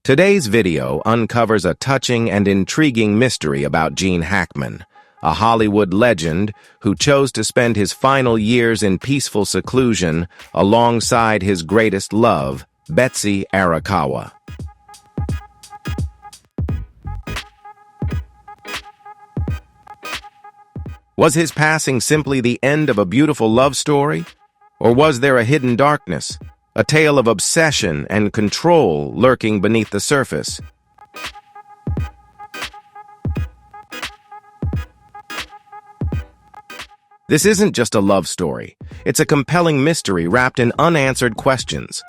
Today's video uncovers a touching and intriguing mystery about Gene Hackman, a Hollywood legend who chose to spend his final years in peaceful seclusion alongside his greatest love, Betsy Arakawa. Was his passing simply the end of a beautiful love story? Or was there a hidden darkness, a tale of obsession and control lurking beneath the surface? This isn't just a love story. It's a compelling mystery wrapped in unanswered questions.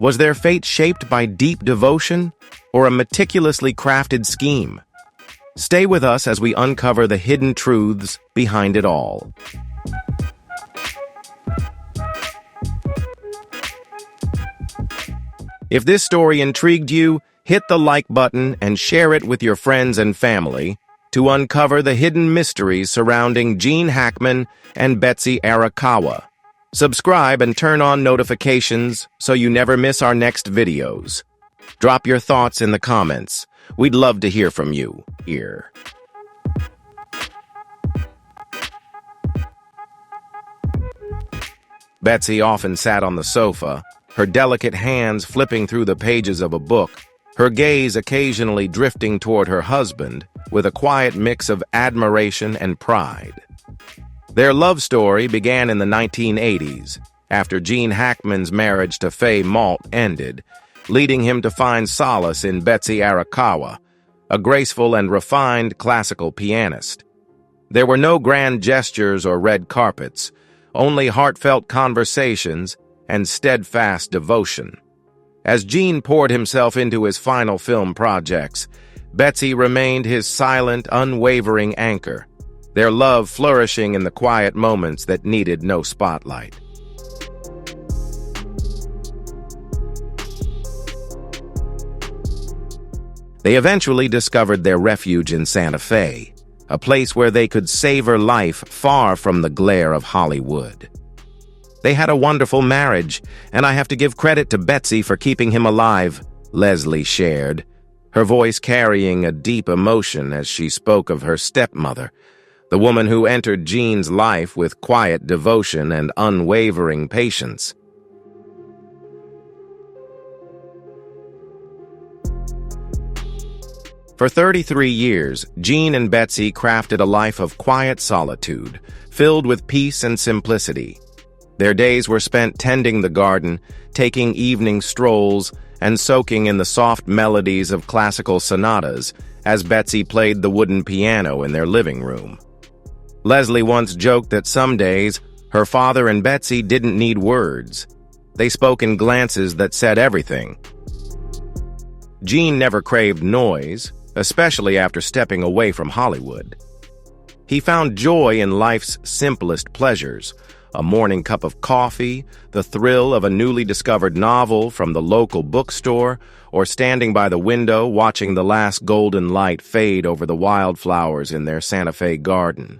Was their fate shaped by deep devotion or a meticulously crafted scheme? Stay with us as we uncover the hidden truths behind it all. If this story intrigued you, hit the like button and share it with your friends and family to uncover the hidden mysteries surrounding Gene Hackman and Betsy Arakawa. Subscribe and turn on notifications so you never miss our next videos. Drop your thoughts in the comments. We'd love to hear from you here. Betsy often sat on the sofa, her delicate hands flipping through the pages of a book, her gaze occasionally drifting toward her husband with a quiet mix of admiration and pride. Their love story began in the 1980s, after Gene Hackman's marriage to Faye Malt ended, leading him to find solace in Betsy Arakawa, a graceful and refined classical pianist. There were no grand gestures or red carpets, only heartfelt conversations and steadfast devotion. As Gene poured himself into his final film projects, Betsy remained his silent, unwavering anchor, their love flourishing in the quiet moments that needed no spotlight. They eventually discovered their refuge in Santa Fe, a place where they could savor life far from the glare of Hollywood. They had a wonderful marriage, and I have to give credit to Betsy for keeping him alive, Leslie shared, her voice carrying a deep emotion as she spoke of her stepmother, the woman who entered Gene's life with quiet devotion and unwavering patience. For 33 years, Gene and Betsy crafted a life of quiet solitude, filled with peace and simplicity. Their days were spent tending the garden, taking evening strolls, and soaking in the soft melodies of classical sonatas as Betsy played the wooden piano in their living room. Leslie once joked that some days, her father and Betsy didn't need words. They spoke in glances that said everything. Gene never craved noise, especially after stepping away from Hollywood. He found joy in life's simplest pleasures, a morning cup of coffee, the thrill of a newly discovered novel from the local bookstore, or standing by the window watching the last golden light fade over the wildflowers in their Santa Fe garden.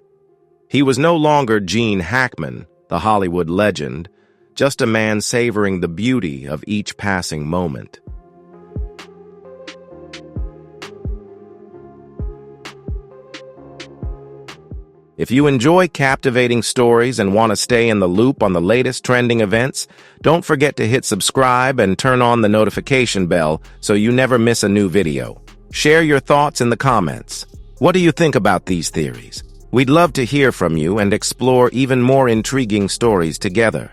He was no longer Gene Hackman, the Hollywood legend, just a man savoring the beauty of each passing moment. If you enjoy captivating stories and want to stay in the loop on the latest trending events, don't forget to hit subscribe and turn on the notification bell so you never miss a new video. Share your thoughts in the comments. What do you think about these theories? We'd love to hear from you and explore even more intriguing stories together.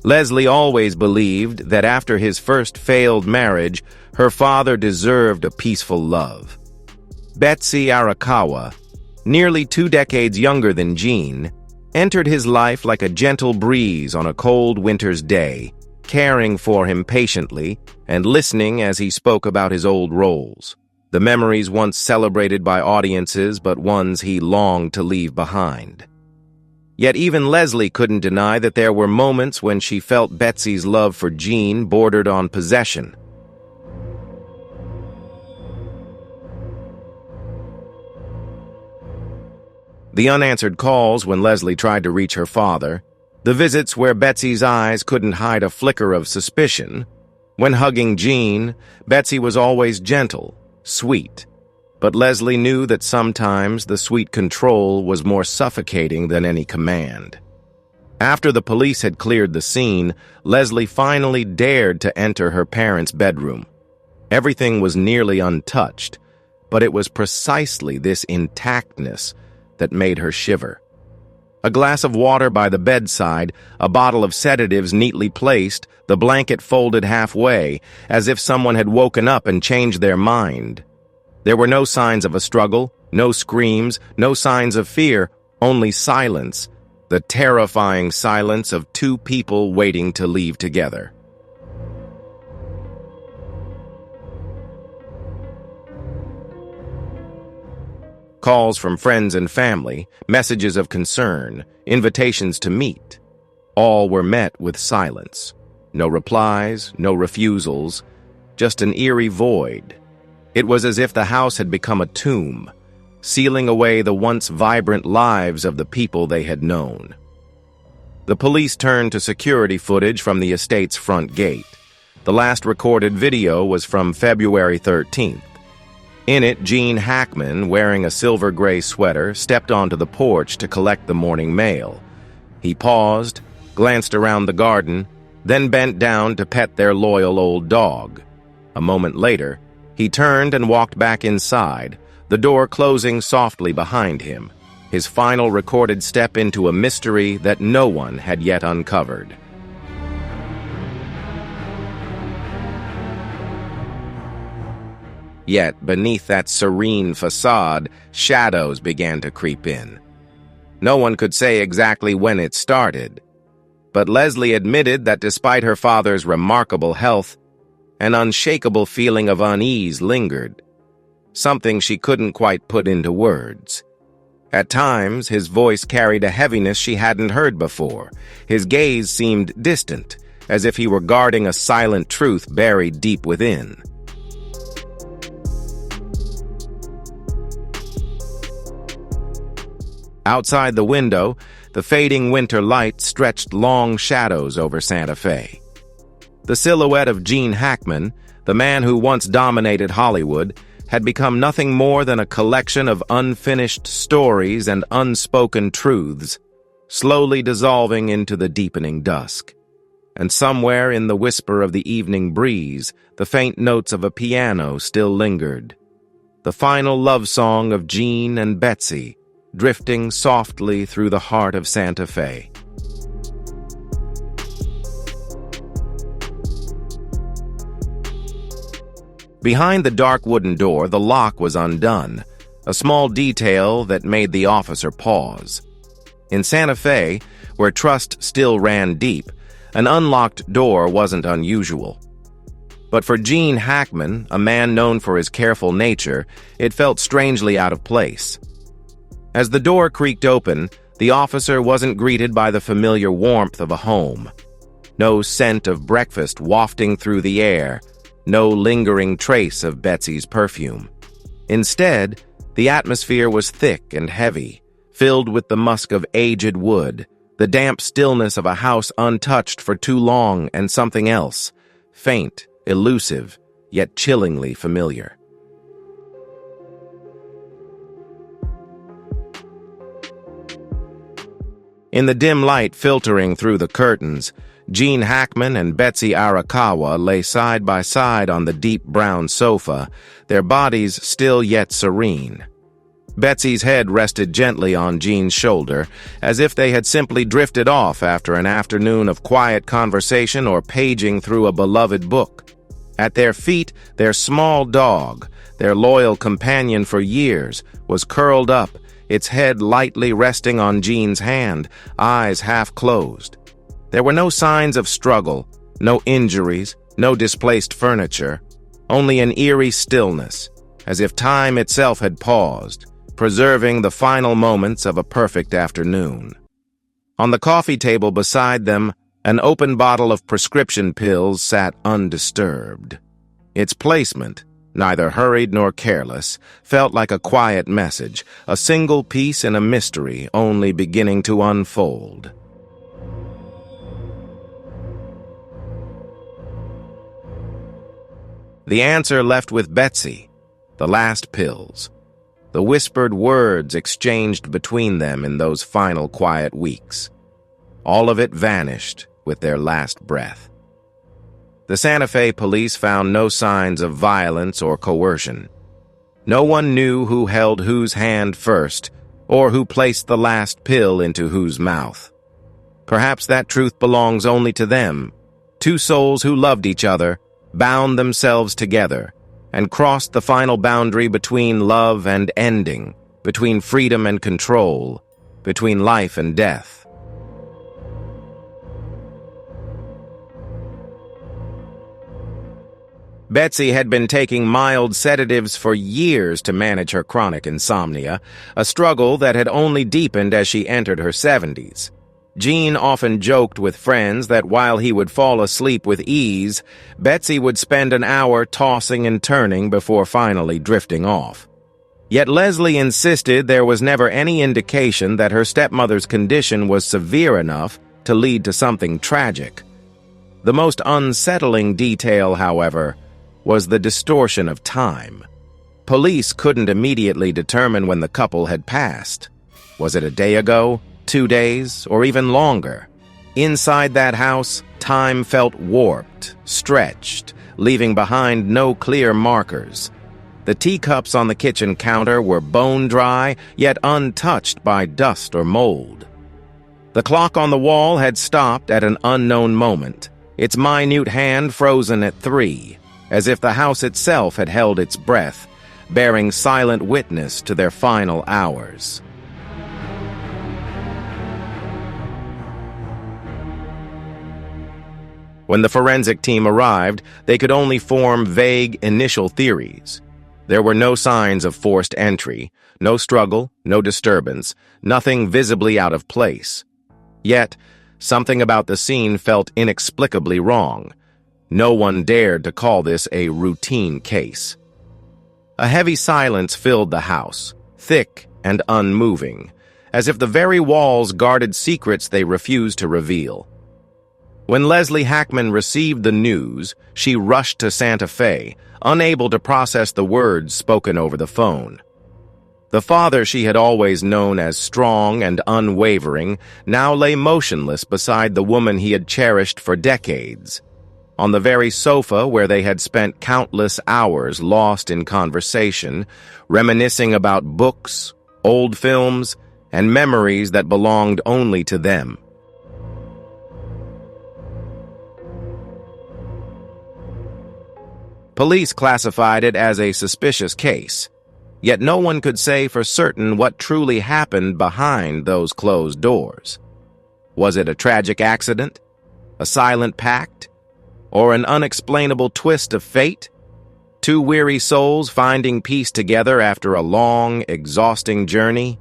Leslie always believed that after his first failed marriage, her father deserved a peaceful love. Betsy Arakawa, nearly 2 decades younger than Gene, entered his life like a gentle breeze on a cold winter's day, caring for him patiently and listening as he spoke about his old roles, the memories once celebrated by audiences but ones he longed to leave behind. Yet even Leslie couldn't deny that there were moments when she felt Betsy's love for Gene bordered on possession. The unanswered calls when Leslie tried to reach her father, The visits where Betsy's eyes couldn't hide a flicker of suspicion. When hugging Jean, Betsy was always gentle, sweet. But Leslie knew that sometimes the sweet control was more suffocating than any command. After the police had cleared the scene, Leslie finally dared to enter her parents' bedroom. Everything was nearly untouched, but it was precisely this intactness that made her shiver. A glass of water by the bedside, a bottle of sedatives neatly placed, the blanket folded halfway, as if someone had woken up and changed their mind. There were no signs of a struggle, no screams, no signs of fear, only silence, the terrifying silence of two people waiting to leave together. Calls from friends and family, messages of concern, invitations to meet. All were met with silence. No replies, no refusals, just an eerie void. It was as if the house had become a tomb, sealing away the once vibrant lives of the people they had known. The police turned to security footage from the estate's front gate. The last recorded video was from February 13th. In it, Gene Hackman, wearing a silver-gray sweater, stepped onto the porch to collect the morning mail. He paused, glanced around the garden, then bent down to pet their loyal old dog. A moment later, he turned and walked back inside, the door closing softly behind him, his final recorded step into a mystery that no one had yet uncovered. Yet, beneath that serene facade, shadows began to creep in. No one could say exactly when it started, but Leslie admitted that despite her father's remarkable health, an unshakable feeling of unease lingered, something she couldn't quite put into words. At times, his voice carried a heaviness she hadn't heard before. His gaze seemed distant, as if he were guarding a silent truth buried deep within. Outside the window, the fading winter light stretched long shadows over Santa Fe. The silhouette of Gene Hackman, the man who once dominated Hollywood, had become nothing more than a collection of unfinished stories and unspoken truths, slowly dissolving into the deepening dusk. And somewhere in the whisper of the evening breeze, the faint notes of a piano still lingered. The final love song of Gene and Betsy, drifting softly through the heart of Santa Fe. Behind the dark wooden door, the lock was undone, a small detail that made the officer pause. In Santa Fe, where trust still ran deep, an unlocked door wasn't unusual. But for Gene Hackman, a man known for his careful nature, it felt strangely out of place. As the door creaked open, the officer wasn't greeted by the familiar warmth of a home. No scent of breakfast wafting through the air, no lingering trace of Betsy's perfume. Instead, the atmosphere was thick and heavy, filled with the musk of aged wood, the damp stillness of a house untouched for too long, and something else, faint, elusive, yet chillingly familiar. In the dim light filtering through the curtains, Gene Hackman and Betsy Arakawa lay side by side on the deep brown sofa, their bodies still yet serene. Betsy's head rested gently on Gene's shoulder, as if they had simply drifted off after an afternoon of quiet conversation or paging through a beloved book. At their feet, their small dog, their loyal companion for years, was curled up, its head lightly resting on Gene's hand, eyes half closed. There were no signs of struggle, no injuries, no displaced furniture, only an eerie stillness, as if time itself had paused, preserving the final moments of a perfect afternoon. On the coffee table beside them, an open bottle of prescription pills sat undisturbed. Its placement, neither hurried nor careless, felt like a quiet message, a single piece in a mystery only beginning to unfold. The answer left with Betsy, the last pills, the whispered words exchanged between them in those final quiet weeks. All of it vanished with their last breath. The Santa Fe police found no signs of violence or coercion. No one knew who held whose hand first, or who placed the last pill into whose mouth. Perhaps that truth belongs only to them, two souls who loved each other, bound themselves together, and crossed the final boundary between love and ending, between freedom and control, between life and death. Betsy had been taking mild sedatives for years to manage her chronic insomnia, a struggle that had only deepened as she entered her 70s. Gene often joked with friends that while he would fall asleep with ease, Betsy would spend an hour tossing and turning before finally drifting off. Yet Leslie insisted there was never any indication that her stepmother's condition was severe enough to lead to something tragic. The most unsettling detail, however, was the distortion of time. Police couldn't immediately determine when the couple had passed. Was it a day ago, 2 days, or even longer? Inside that house, time felt warped, stretched, leaving behind no clear markers. The teacups on the kitchen counter were bone dry, yet untouched by dust or mold. The clock on the wall had stopped at an unknown moment, its minute hand frozen at 3, as if the house itself had held its breath, bearing silent witness to their final hours. When the forensic team arrived, they could only form vague initial theories. There were no signs of forced entry, no struggle, no disturbance, nothing visibly out of place. Yet, something about the scene felt inexplicably wrong. No one dared to call this a routine case. A heavy silence filled the house, thick and unmoving, as if the very walls guarded secrets they refused to reveal. When Leslie Hackman received the news, she rushed to Santa Fe, unable to process the words spoken over the phone. The father she had always known as strong and unwavering now lay motionless beside the woman he had cherished for decades. On the very sofa where they had spent countless hours lost in conversation, reminiscing about books, old films, and memories that belonged only to them. Police classified it as a suspicious case, yet no one could say for certain what truly happened behind those closed doors. Was it a tragic accident? A silent pact? Or an unexplainable twist of fate? Two weary souls finding peace together after a long, exhausting journey?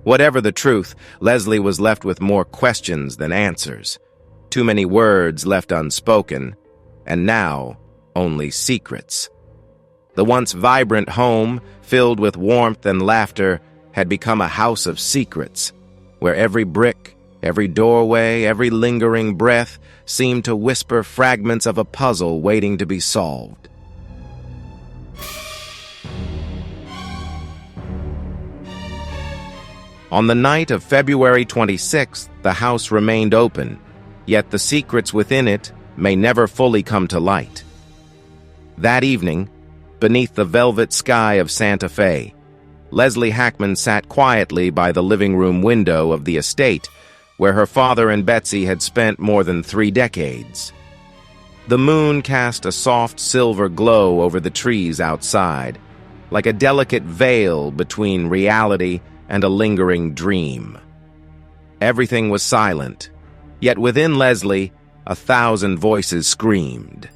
Whatever the truth, Leslie was left with more questions than answers. Too many words left unspoken, and now only secrets. The once vibrant home, filled with warmth and laughter, had become a house of secrets, where every brick, every doorway, every lingering breath seemed to whisper fragments of a puzzle waiting to be solved. On the night of February 26th, the house remained open, yet the secrets within it may never fully come to light. That evening, beneath the velvet sky of Santa Fe, Leslie Hackman sat quietly by the living room window of the estate where her father and Betsy had spent more than 3 decades. The moon cast a soft silver glow over the trees outside, like a delicate veil between reality and a lingering dream. Everything was silent, yet within Leslie, 1,000 voices screamed.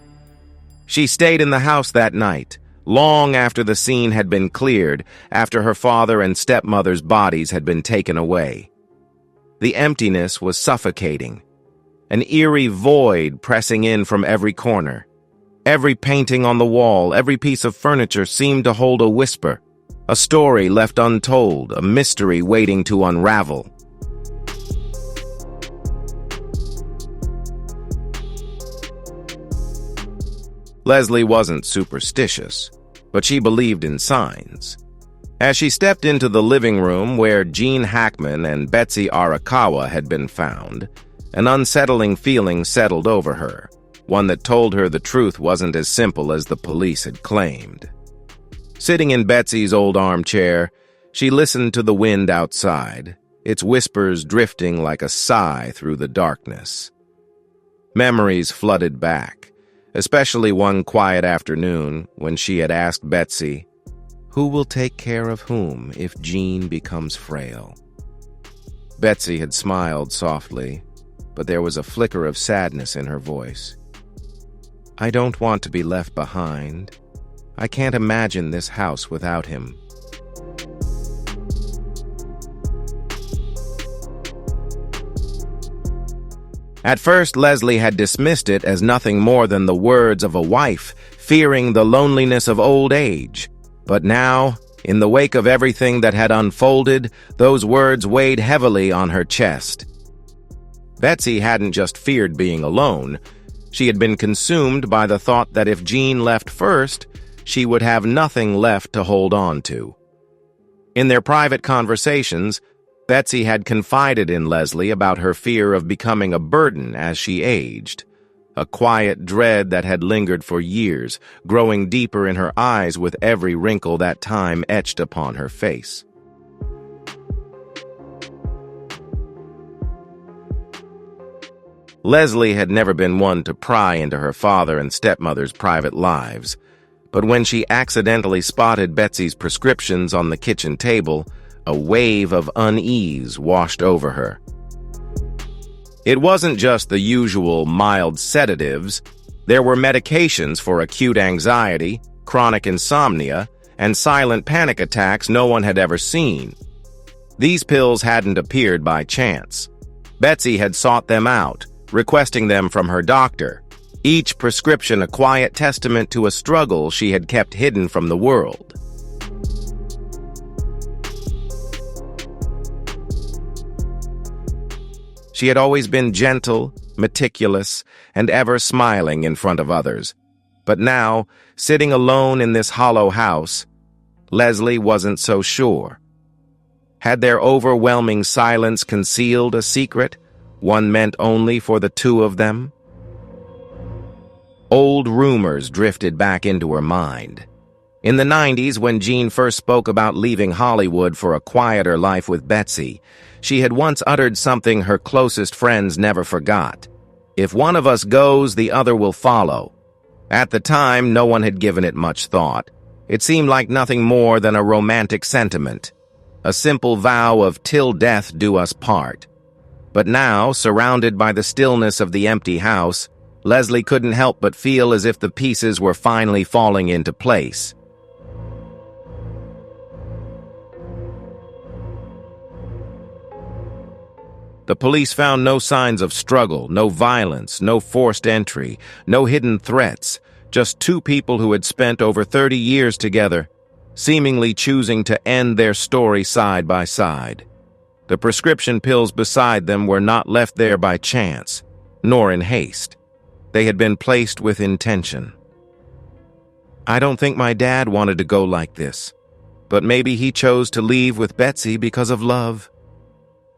She stayed in the house that night, long after the scene had been cleared, after her father and stepmother's bodies had been taken away. The emptiness was suffocating, an eerie void pressing in from every corner. Every painting on the wall, every piece of furniture seemed to hold a whisper, a story left untold, a mystery waiting to unravel. Leslie wasn't superstitious, but she believed in signs. As she stepped into the living room where Gene Hackman and Betsy Arakawa had been found, an unsettling feeling settled over her, one that told her the truth wasn't as simple as the police had claimed. Sitting in Betsy's old armchair, she listened to the wind outside, its whispers drifting like a sigh through the darkness. Memories flooded back, especially one quiet afternoon when she had asked Betsy, "Who will take care of whom if Gene becomes frail?" Betsy had smiled softly, but there was a flicker of sadness in her voice. "I don't want to be left behind. I can't imagine this house without him." At first, Leslie had dismissed it as nothing more than the words of a wife fearing the loneliness of old age. But now, in the wake of everything that had unfolded, those words weighed heavily on her chest. Betsy hadn't just feared being alone. She had been consumed by the thought that if Gene left first, she would have nothing left to hold on to. In their private conversations, Betsy had confided in Leslie about her fear of becoming a burden as she aged, a quiet dread that had lingered for years, growing deeper in her eyes with every wrinkle that time etched upon her face. Leslie had never been one to pry into her father and stepmother's private lives, but when she accidentally spotted Betsy's prescriptions on the kitchen table, a wave of unease washed over her. It wasn't just the usual mild sedatives. There were medications for acute anxiety, chronic insomnia, and silent panic attacks no one had ever seen. These pills hadn't appeared by chance. Betsy had sought them out, requesting them from her doctor, each prescription a quiet testament to a struggle she had kept hidden from the world. She had always been gentle, meticulous, and ever smiling in front of others. But now, sitting alone in this hollow house, Leslie wasn't so sure. Had their overwhelming silence concealed a secret, one meant only for the two of them? Old rumors drifted back into her mind. In the 90s, when Gene first spoke about leaving Hollywood for a quieter life with Betsy, she had once uttered something her closest friends never forgot. "If one of us goes, the other will follow." At the time, no one had given it much thought. It seemed like nothing more than a romantic sentiment, a simple vow of "till death do us part." But now, surrounded by the stillness of the empty house, Leslie couldn't help but feel as if the pieces were finally falling into place. The police found no signs of struggle, no violence, no forced entry, no hidden threats, just two people who had spent over 30 years together, seemingly choosing to end their story side by side. The prescription pills beside them were not left there by chance, nor in haste. They had been placed with intention. "I don't think my dad wanted to go like this, but maybe he chose to leave with Betsy because of love,"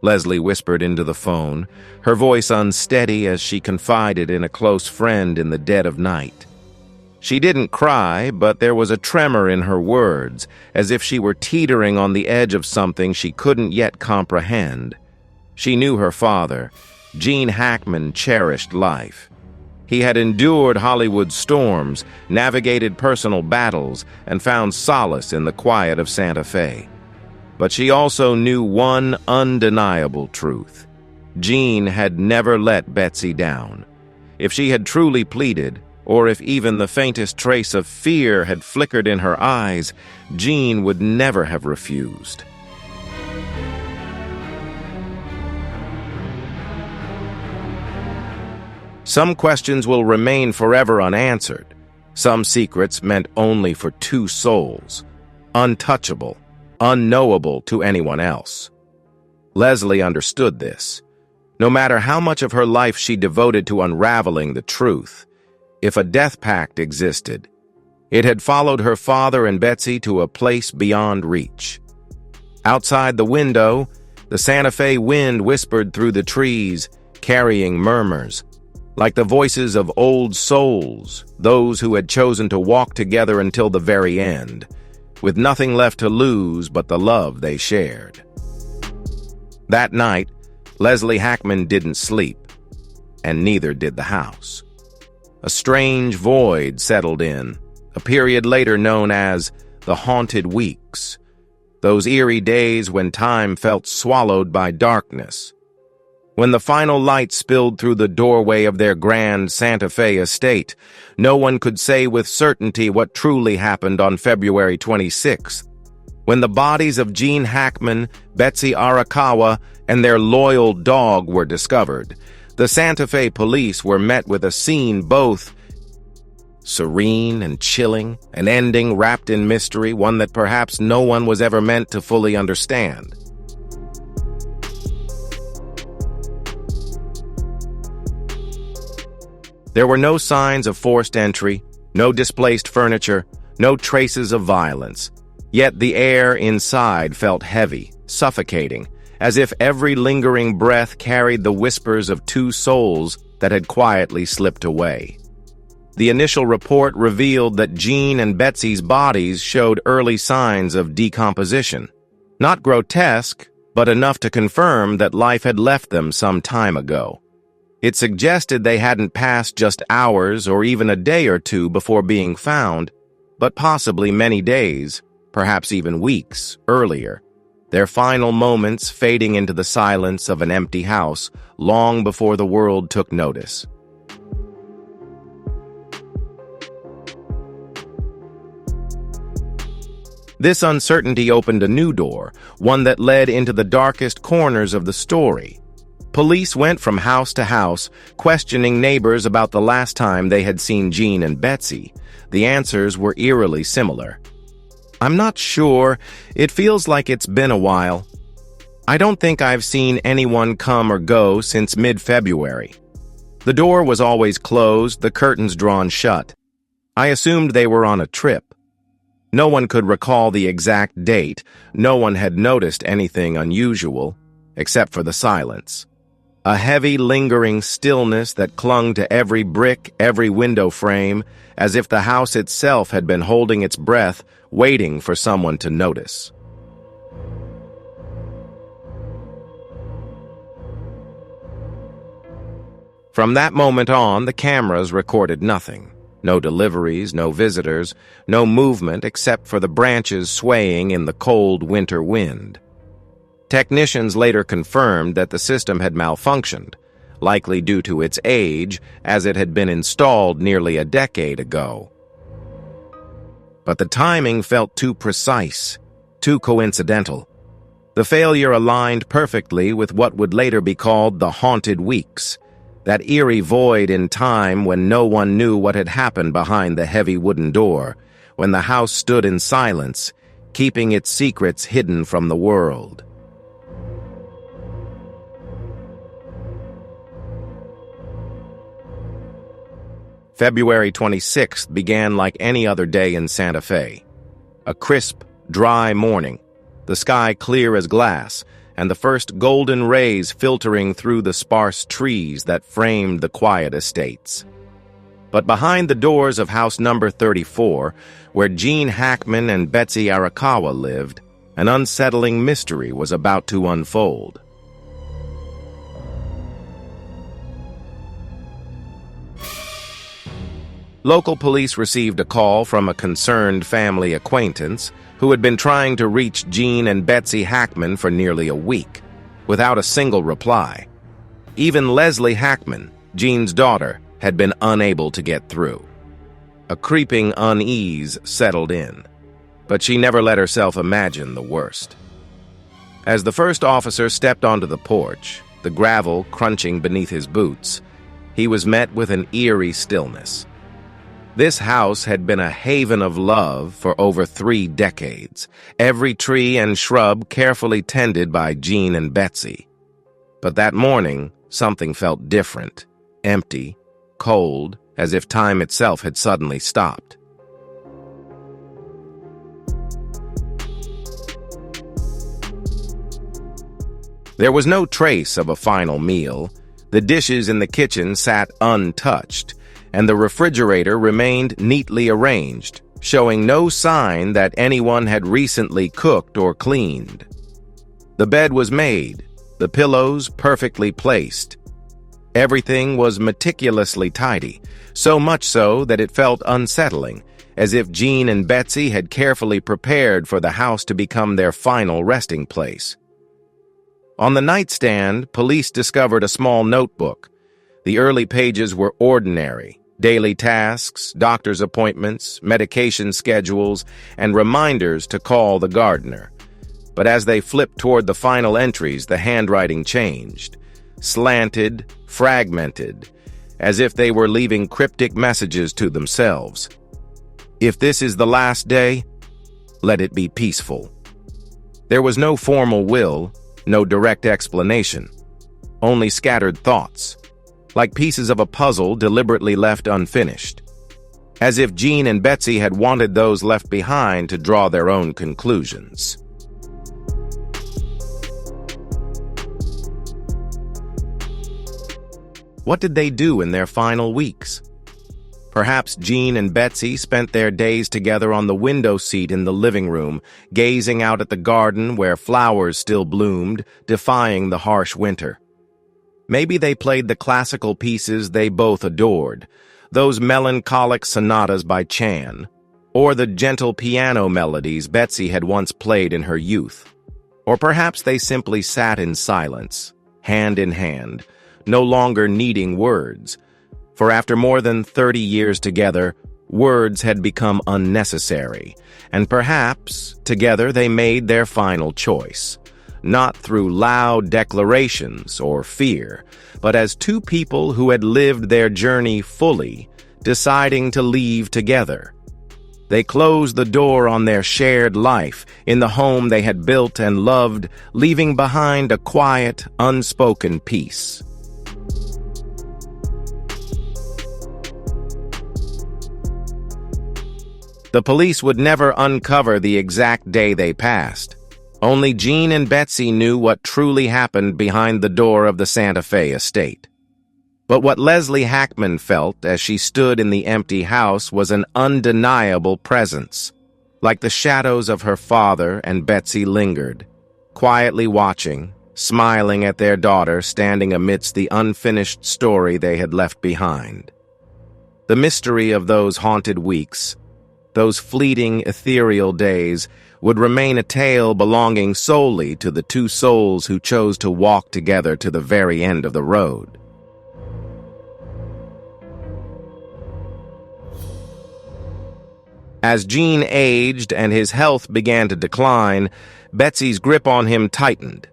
Leslie whispered into the phone, her voice unsteady as she confided in a close friend in the dead of night. She didn't cry, but there was a tremor in her words, as if she were teetering on the edge of something she couldn't yet comprehend. She knew her father. Gene Hackman cherished life. He had endured Hollywood's storms, navigated personal battles, and found solace in the quiet of Santa Fe. But she also knew one undeniable truth. Gene had never let Betsy down. If she had truly pleaded, or if even the faintest trace of fear had flickered in her eyes, Gene would never have refused. Some questions will remain forever unanswered. Some secrets meant only for two souls, untouchable, unknowable to anyone else. Leslie understood this. No matter how much of her life she devoted to unraveling the truth, if a death pact existed. It had followed her father and Betsy to a place beyond reach. Outside the window, the Santa Fe wind whispered through the trees, carrying murmurs, like the voices of old souls, those who had chosen to walk together until the very end, with nothing left to lose but the love they shared. That night, Leslie Hackman didn't sleep, and neither did the house. A strange void settled in, a period later known as the haunted weeks, those eerie days when time felt swallowed by darkness. When the final light spilled through the doorway of their grand Santa Fe estate, no one could say with certainty what truly happened on February 26th. When the bodies of Gene Hackman, Betsy Arakawa, and their loyal dog were discovered, the Santa Fe police were met with a scene both serene and chilling, an ending wrapped in mystery, one that perhaps no one was ever meant to fully understand. There were no signs of forced entry, no displaced furniture, no traces of violence. Yet the air inside felt heavy, suffocating, as if every lingering breath carried the whispers of two souls that had quietly slipped away. The initial report revealed that Gene and Betsy's bodies showed early signs of decomposition. Not grotesque, but enough to confirm that life had left them some time ago. It suggested they hadn't passed just hours or even a day or two before being found, but possibly many days, perhaps even weeks, earlier. Their final moments fading into the silence of an empty house long before the world took notice. This uncertainty opened a new door, one that led into the darkest corners of the story. Police went from house to house, questioning neighbors about the last time they had seen Gene and Betsy. The answers were eerily similar. "I'm not sure. It feels like it's been a while. I don't think I've seen anyone come or go since mid-February. The door was always closed, the curtains drawn shut. I assumed they were on a trip." No one could recall the exact date. No one had noticed anything unusual, except for the silence. A heavy, lingering stillness that clung to every brick, every window frame, as if the house itself had been holding its breath, waiting for someone to notice. From that moment on, the cameras recorded nothing. No deliveries, no visitors, no movement except for the branches swaying in the cold winter wind. Technicians later confirmed that the system had malfunctioned, likely due to its age, as it had been installed nearly a decade ago. But the timing felt too precise, too coincidental. The failure aligned perfectly with what would later be called the haunted weeks, that eerie void in time when no one knew what had happened behind the heavy wooden door, when the house stood in silence, keeping its secrets hidden from the world. February 26th began like any other day in Santa Fe. A crisp, dry morning, the sky clear as glass, and the first golden rays filtering through the sparse trees that framed the quiet estates. But behind the doors of house number 34, where Gene Hackman and Betsy Arakawa lived, an unsettling mystery was about to unfold. Local police received a call from a concerned family acquaintance who had been trying to reach Gene and Betsy Hackman for nearly a week, without a single reply. Even Leslie Hackman, Gene's daughter, had been unable to get through. A creeping unease settled in, but she never let herself imagine the worst. As the first officer stepped onto the porch, the gravel crunching beneath his boots, he was met with an eerie stillness. This house had been a haven of love for over 3 decades, every tree and shrub carefully tended by Gene and Betsy. But that morning, something felt different, empty, cold, as if time itself had suddenly stopped. There was no trace of a final meal. The dishes in the kitchen sat untouched, and the refrigerator remained neatly arranged, showing no sign that anyone had recently cooked or cleaned. The bed was made, the pillows perfectly placed. Everything was meticulously tidy, so much so that it felt unsettling, as if Jean and Betsy had carefully prepared for the house to become their final resting place. On the nightstand, police discovered a small notebook. The early pages were ordinary: daily tasks, doctor's appointments, medication schedules, and reminders to call the gardener. But as they flipped toward the final entries, the handwriting changed. Slanted, fragmented, as if they were leaving cryptic messages to themselves. If this is the last day, let it be peaceful. There was no formal will, no direct explanation, only scattered thoughts, like pieces of a puzzle deliberately left unfinished, as if Jean and Betsy had wanted those left behind to draw their own conclusions. What did they do in their final weeks? Perhaps Jean and Betsy spent their days together on the window seat in the living room, gazing out at the garden where flowers still bloomed, defying the harsh winter. Maybe they played the classical pieces they both adored, those melancholic sonatas by Chan, or the gentle piano melodies Betsy had once played in her youth. Or perhaps they simply sat in silence, hand in hand, no longer needing words, for after more than 30 years together, words had become unnecessary, and perhaps, together they made their final choice, not through loud declarations or fear, but as two people who had lived their journey fully, deciding to leave together. They closed the door on their shared life in the home they had built and loved, leaving behind a quiet, unspoken peace. The police would never uncover the exact day they passed. Only Jean and Betsy knew what truly happened behind the door of the Santa Fe estate. But what Leslie Hackman felt as she stood in the empty house was an undeniable presence. Like the shadows of her father and Betsy lingered, quietly watching, smiling at their daughter standing amidst the unfinished story they had left behind. The mystery of those haunted weeks, those fleeting, ethereal days, would remain a tale belonging solely to the two souls who chose to walk together to the very end of the road. As Jean aged and his health began to decline, Betsy's grip on him tightened.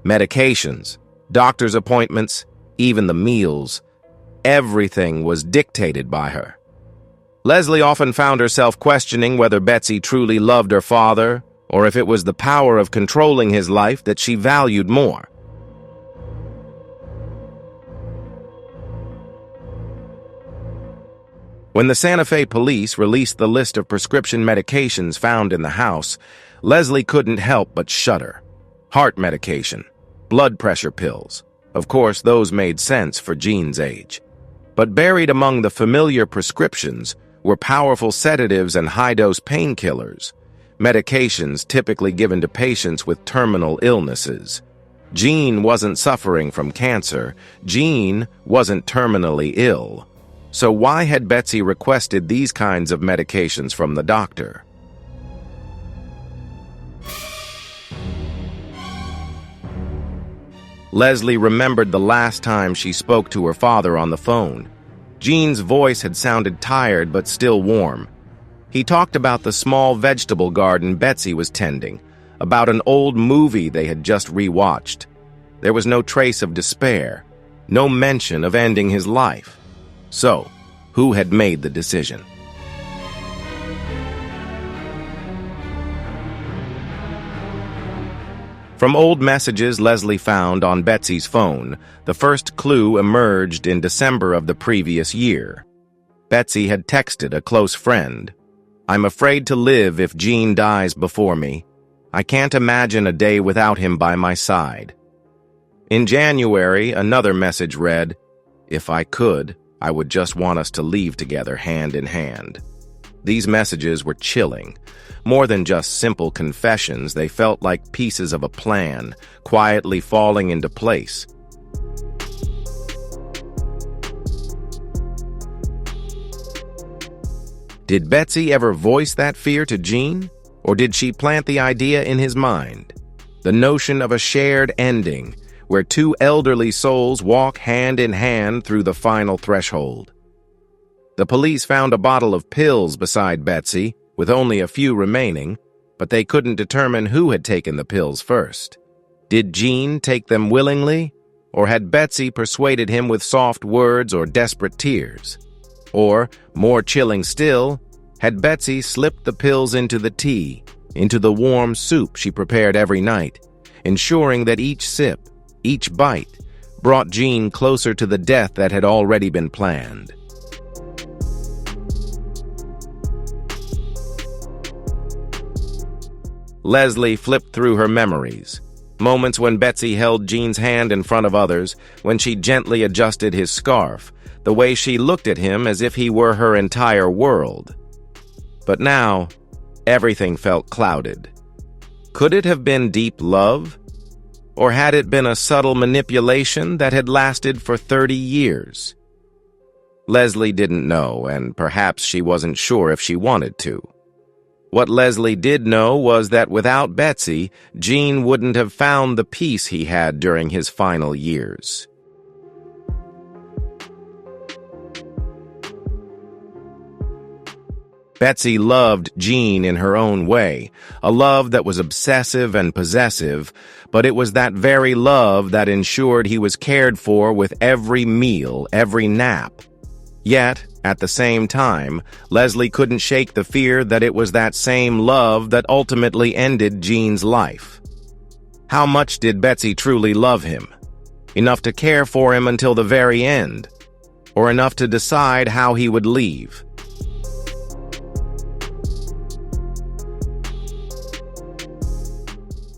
Medications, doctor's appointments, even the meals, everything was dictated by her. Leslie often found herself questioning whether Betsy truly loved her father, or if it was the power of controlling his life that she valued more. When the Santa Fe police released the list of prescription medications found in the house, Leslie couldn't help but shudder. Heart medication, blood pressure pills. Of course, those made sense for Jean's age. But buried among the familiar prescriptions were powerful sedatives and high-dose painkillers, medications typically given to patients with terminal illnesses. Jean wasn't suffering from cancer. Jean wasn't terminally ill. So why had Betsy requested these kinds of medications from the doctor? Leslie remembered the last time she spoke to her father on the phone. Jean's voice had sounded tired but still warm. He talked about the small vegetable garden Betsy was tending, about an old movie they had just rewatched. There was no trace of despair, no mention of ending his life. So, who had made the decision? From old messages Leslie found on Betsy's phone, the first clue emerged in December of the previous year. Betsy had texted a close friend, "I'm afraid to live if Gene dies before me. I can't imagine a day without him by my side." In January, another message read, "If I could, I would just want us to leave together hand in hand." These messages were chilling. More than just simple confessions, they felt like pieces of a plan, quietly falling into place. Did Betsy ever voice that fear to Gene? Or did she plant the idea in his mind? The notion of a shared ending, where two elderly souls walk hand in hand through the final threshold. The police found a bottle of pills beside Betsy, with only a few remaining, but they couldn't determine who had taken the pills first. Did Gene take them willingly, or had Betsy persuaded him with soft words or desperate tears? Or, more chilling still, had Betsy slipped the pills into the tea, into the warm soup she prepared every night, ensuring that each sip, each bite, brought Gene closer to the death that had already been planned? Leslie flipped through her memories. Moments when Betsy held Gene's hand in front of others, when she gently adjusted his scarf, the way she looked at him as if he were her entire world. But now, everything felt clouded. Could it have been deep love? Or had it been a subtle manipulation that had lasted for 30 years? Leslie didn't know, and perhaps she wasn't sure if she wanted to. What Leslie did know was that without Betsy, Gene wouldn't have found the peace he had during his final years. Betsy loved Gene in her own way, a love that was obsessive and possessive, but it was that very love that ensured he was cared for with every meal, every nap. Yet, at the same time, Leslie couldn't shake the fear that it was that same love that ultimately ended Gene's life. How much did Betsy truly love him? Enough to care for him until the very end? Or enough to decide how he would leave?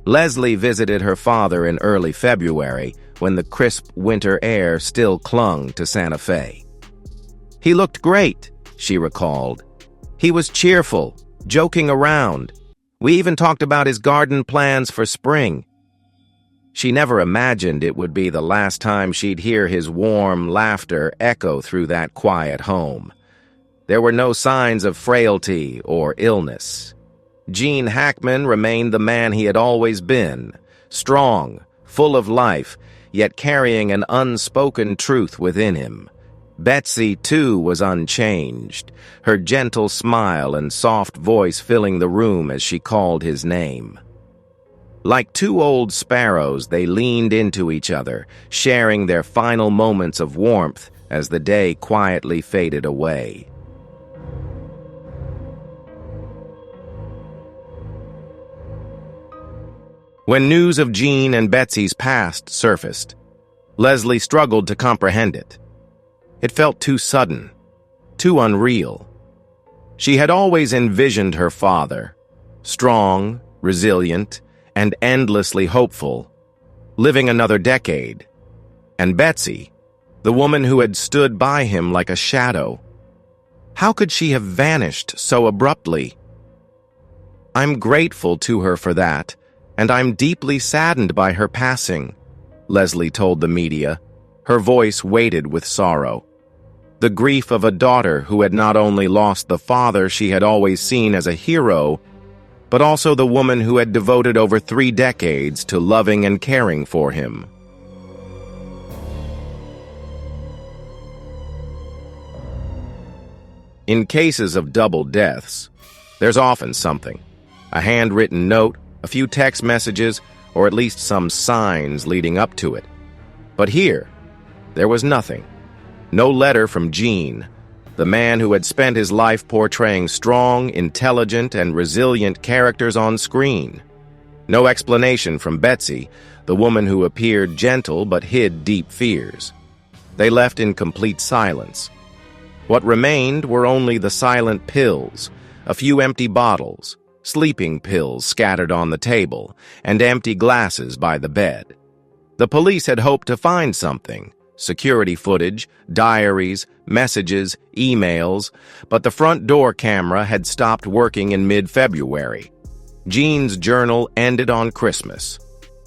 Leslie visited her father in early February when the crisp winter air still clung to Santa Fe. "He looked great," she recalled. "He was cheerful, joking around. We even talked about his garden plans for spring." She never imagined it would be the last time she'd hear his warm laughter echo through that quiet home. There were no signs of frailty or illness. Gene Hackman remained the man he had always been, strong, full of life, yet carrying an unspoken truth within him. Betsy, too, was unchanged, her gentle smile and soft voice filling the room as she called his name. Like two old sparrows, they leaned into each other, sharing their final moments of warmth as the day quietly faded away. When news of Gene and Betsy's past surfaced, Leslie struggled to comprehend it. It felt too sudden, too unreal. She had always envisioned her father, strong, resilient, and endlessly hopeful, living another decade. And Betsy, the woman who had stood by him like a shadow. How could she have vanished so abruptly? "I'm grateful to her for that, and I'm deeply saddened by her passing," Leslie told the media, her voice weighted with sorrow. The grief of a daughter who had not only lost the father she had always seen as a hero, but also the woman who had devoted over 3 decades to loving and caring for him. In cases of double deaths, there's often something. A handwritten note, a few text messages, or at least some signs leading up to it. But here, there was nothing. No letter from Gene, the man who had spent his life portraying strong, intelligent, and resilient characters on screen. No explanation from Betsy, the woman who appeared gentle but hid deep fears. They left in complete silence. What remained were only the silent pills, a few empty bottles, sleeping pills scattered on the table, and empty glasses by the bed. The police had hoped to find something, security footage, diaries, messages, emails, but the front door camera had stopped working in mid-February. Jean's journal ended on Christmas.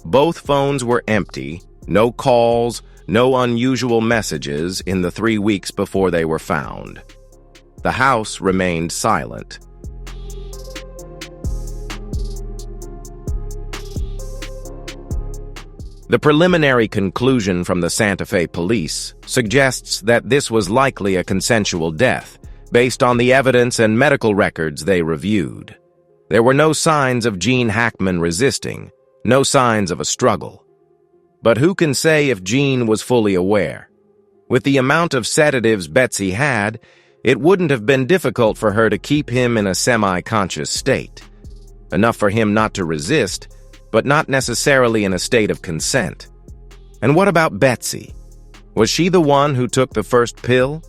Both phones were empty, no calls, no unusual messages in the 3 weeks before they were found. The house remained silent. The preliminary conclusion from the Santa Fe police suggests that this was likely a consensual death, based on the evidence and medical records they reviewed. There were no signs of Gene Hackman resisting, no signs of a struggle. But who can say if Gene was fully aware? With the amount of sedatives Betsy had, it wouldn't have been difficult for her to keep him in a semi-conscious state. Enough for him not to resist, but not necessarily in a state of consent. And what about Betsy? Was she the one who took the first pill?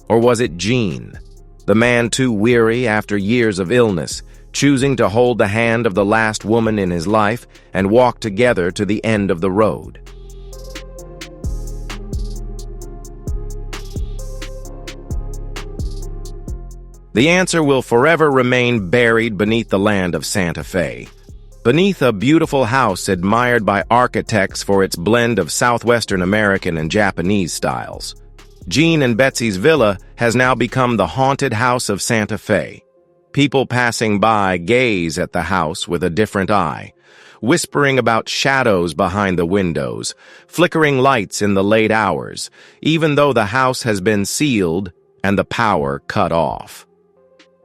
Or was it Gene, the man too weary after years of illness, choosing to hold the hand of the last woman in his life and walk together to the end of the road? The answer will forever remain buried beneath the land of Santa Fe, beneath a beautiful house admired by architects for its blend of Southwestern American and Japanese styles. Gene and Betsy's villa has now become the haunted house of Santa Fe. People passing by gaze at the house with a different eye, whispering about shadows behind the windows, flickering lights in the late hours, even though the house has been sealed and the power cut off.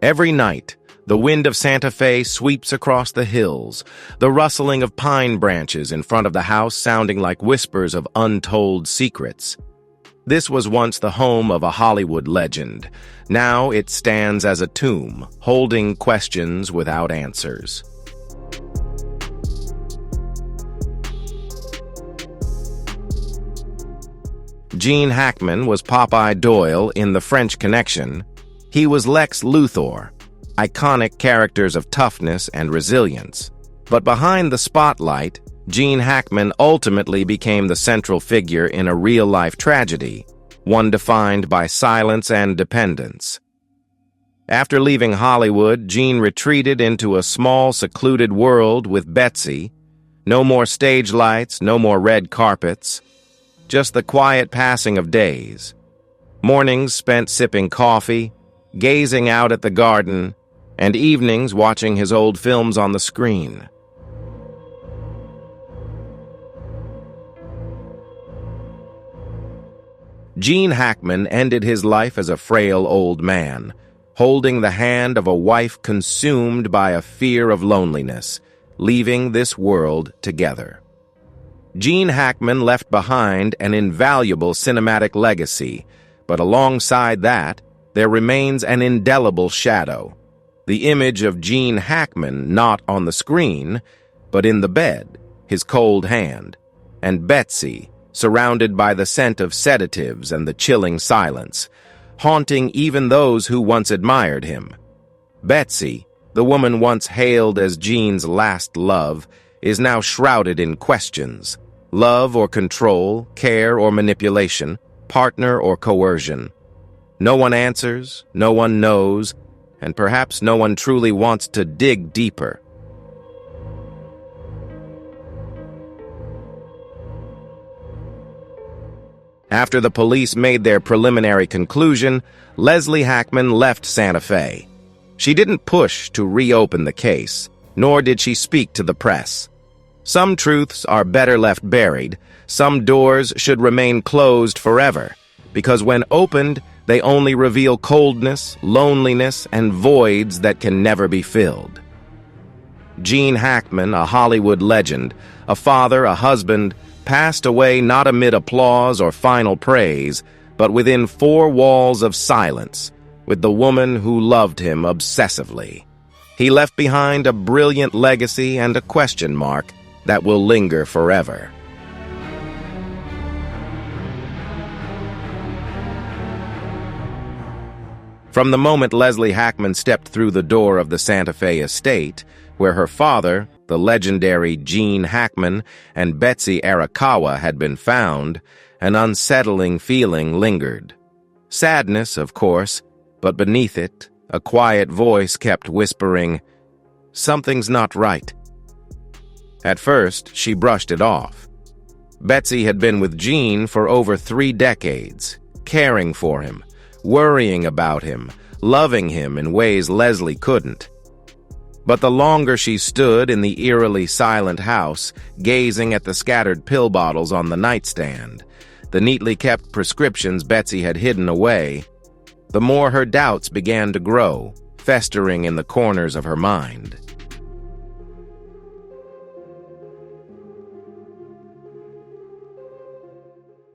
Every night, the wind of Santa Fe sweeps across the hills, the rustling of pine branches in front of the house sounding like whispers of untold secrets. This was once the home of a Hollywood legend. Now it stands as a tomb, holding questions without answers. Gene Hackman was Popeye Doyle in The French Connection. He was Lex Luthor, iconic characters of toughness and resilience. But behind the spotlight, Gene Hackman ultimately became the central figure in a real-life tragedy, one defined by silence and dependence. After leaving Hollywood, Gene retreated into a small, secluded world with Betsy. No more stage lights, no more red carpets, just the quiet passing of days. Mornings spent sipping coffee, gazing out at the garden, and evenings watching his old films on the screen. Gene Hackman ended his life as a frail old man, holding the hand of a wife consumed by a fear of loneliness, leaving this world together. Gene Hackman left behind an invaluable cinematic legacy, but alongside that, there remains an indelible shadow. The image of Gene Hackman not on the screen, but in the bed, his cold hand, and Betsy, surrounded by the scent of sedatives and the chilling silence, haunting even those who once admired him. Betsy, the woman once hailed as Gene's last love, is now shrouded in questions. Love or control, care or manipulation, partner or coercion. No one answers, no one knows, and perhaps no one truly wants to dig deeper. After the police made their preliminary conclusion, Leslie Hackman left Santa Fe. She didn't push to reopen the case, nor did she speak to the press. Some truths are better left buried, some doors should remain closed forever, because when opened, they only reveal coldness, loneliness, and voids that can never be filled. Gene Hackman, a Hollywood legend, a father, a husband, passed away not amid applause or final praise, but within 4 walls of silence, with the woman who loved him obsessively. He left behind a brilliant legacy and a question mark that will linger forever. From the moment Leslie Hackman stepped through the door of the Santa Fe estate, where her father, the legendary Gene Hackman, and Betsy Arakawa had been found, an unsettling feeling lingered. Sadness, of course, but beneath it, a quiet voice kept whispering, "Something's not right." At first, she brushed it off. Betsy had been with Gene for over 3 decades, caring for him, worrying about him, loving him in ways Leslie couldn't. But the longer she stood in the eerily silent house, gazing at the scattered pill bottles on the nightstand, the neatly kept prescriptions Betsy had hidden away, the more her doubts began to grow, festering in the corners of her mind.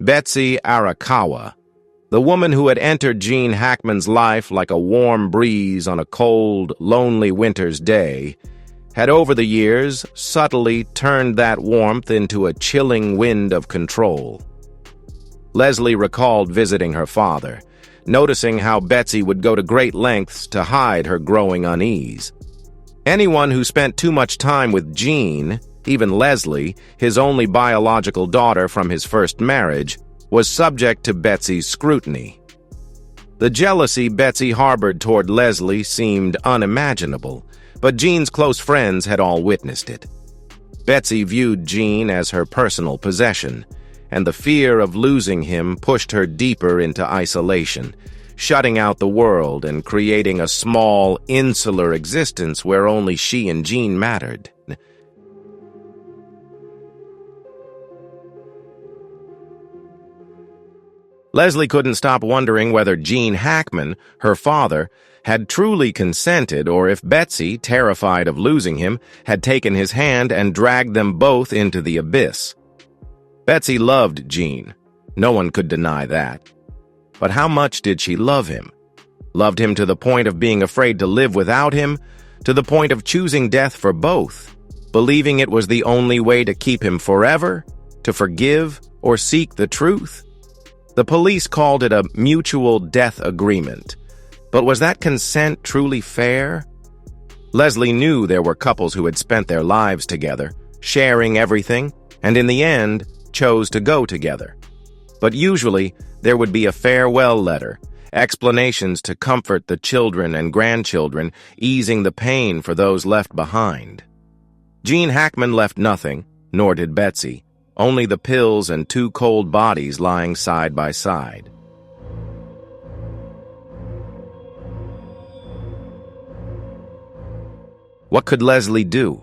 Betsy Arakawa, the woman who had entered Gene Hackman's life like a warm breeze on a cold, lonely winter's day, had over the years subtly turned that warmth into a chilling wind of control. Leslie recalled visiting her father, noticing how Betsy would go to great lengths to hide her growing unease. Anyone who spent too much time with Gene, even Leslie, his only biological daughter from his first marriage, was subject to Betsy's scrutiny. The jealousy Betsy harbored toward Leslie seemed unimaginable, but Gene's close friends had all witnessed it. Betsy viewed Gene as her personal possession, and the fear of losing him pushed her deeper into isolation, shutting out the world and creating a small, insular existence where only she and Gene mattered. Leslie couldn't stop wondering whether Gene Hackman, her father, had truly consented or if Betsy, terrified of losing him, had taken his hand and dragged them both into the abyss. Betsy loved Gene. No one could deny that. But how much did she love him? Loved him to the point of being afraid to live without him, to the point of choosing death for both, believing it was the only way to keep him forever, to forgive or seek the truth? The police called it a mutual death agreement. But was that consent truly fair? Leslie knew there were couples who had spent their lives together, sharing everything, and in the end, chose to go together. But usually, there would be a farewell letter, explanations to comfort the children and grandchildren, easing the pain for those left behind. Gene Hackman left nothing, nor did Betsy. Only the pills and 2 cold bodies lying side by side. What could Leslie do?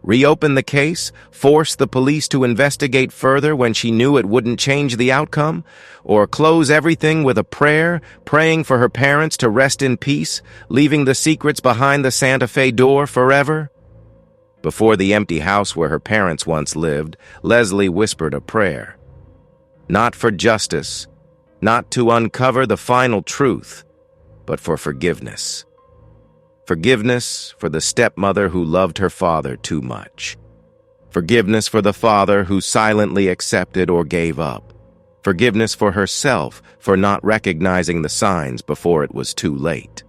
Reopen the case? Force the police to investigate further when she knew it wouldn't change the outcome? Or close everything with a prayer, praying for her parents to rest in peace, leaving the secrets behind the Santa Fe door forever? Before the empty house where her parents once lived, Leslie whispered a prayer. Not for justice, not to uncover the final truth, but for forgiveness. Forgiveness for the stepmother who loved her father too much. Forgiveness for the father who silently accepted or gave up. Forgiveness for herself for not recognizing the signs before it was too late.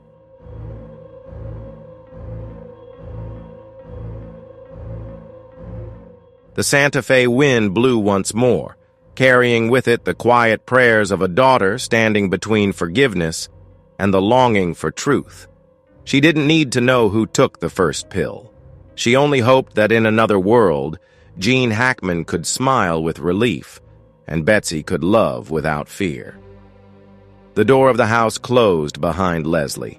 The Santa Fe wind blew once more, carrying with it the quiet prayers of a daughter standing between forgiveness and the longing for truth. She didn't need to know who took the first pill. She only hoped that in another world, Gene Hackman could smile with relief, and Betsy could love without fear. The door of the house closed behind Leslie.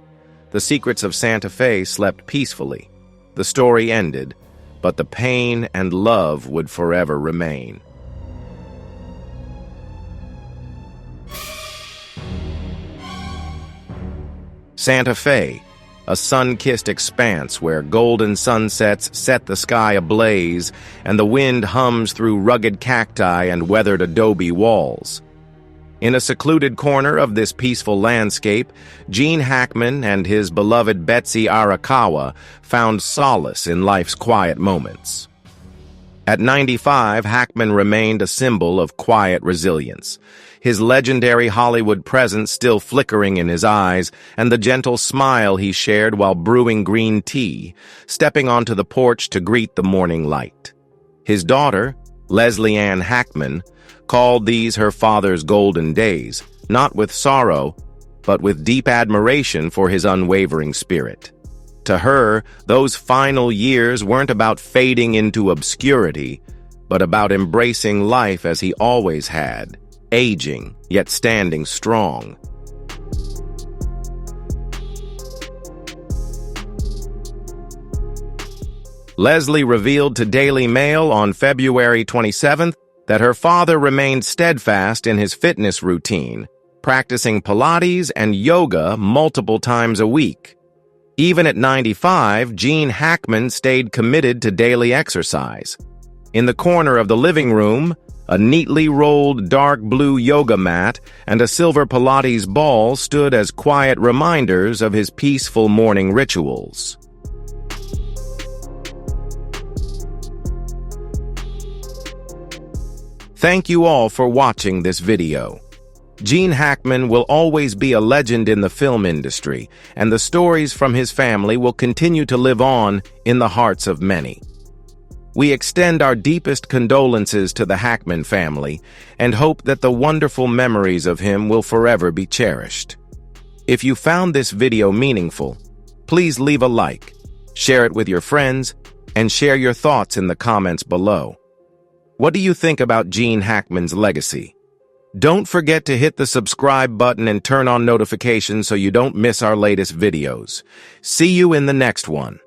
The secrets of Santa Fe slept peacefully. The story ended, but the pain and love would forever remain. Santa Fe, a sun-kissed expanse where golden sunsets set the sky ablaze and the wind hums through rugged cacti and weathered adobe walls. In a secluded corner of this peaceful landscape, Gene Hackman and his beloved Betsy Arakawa found solace in life's quiet moments. At 95, Hackman remained a symbol of quiet resilience, his legendary Hollywood presence still flickering in his eyes, and the gentle smile he shared while brewing green tea, stepping onto the porch to greet the morning light. His daughter, Leslie Ann Hackman, called these her father's golden days, not with sorrow, but with deep admiration for his unwavering spirit. To her, those final years weren't about fading into obscurity, but about embracing life as he always had, aging, yet standing strong. Leslie revealed to Daily Mail on February 27th that her father remained steadfast in his fitness routine, practicing Pilates and yoga multiple times a week. Even at 95, Gene Hackman stayed committed to daily exercise. In the corner of the living room, a neatly rolled dark blue yoga mat and a silver Pilates ball stood as quiet reminders of his peaceful morning rituals. Thank you all for watching this video. Gene Hackman will always be a legend in the film industry, and the stories from his family will continue to live on in the hearts of many. We extend our deepest condolences to the Hackman family and hope that the wonderful memories of him will forever be cherished. If you found this video meaningful, please leave a like, share it with your friends, and share your thoughts in the comments below. What do you think about Gene Hackman's legacy? Don't forget to hit the subscribe button and turn on notifications so you don't miss our latest videos. See you in the next one.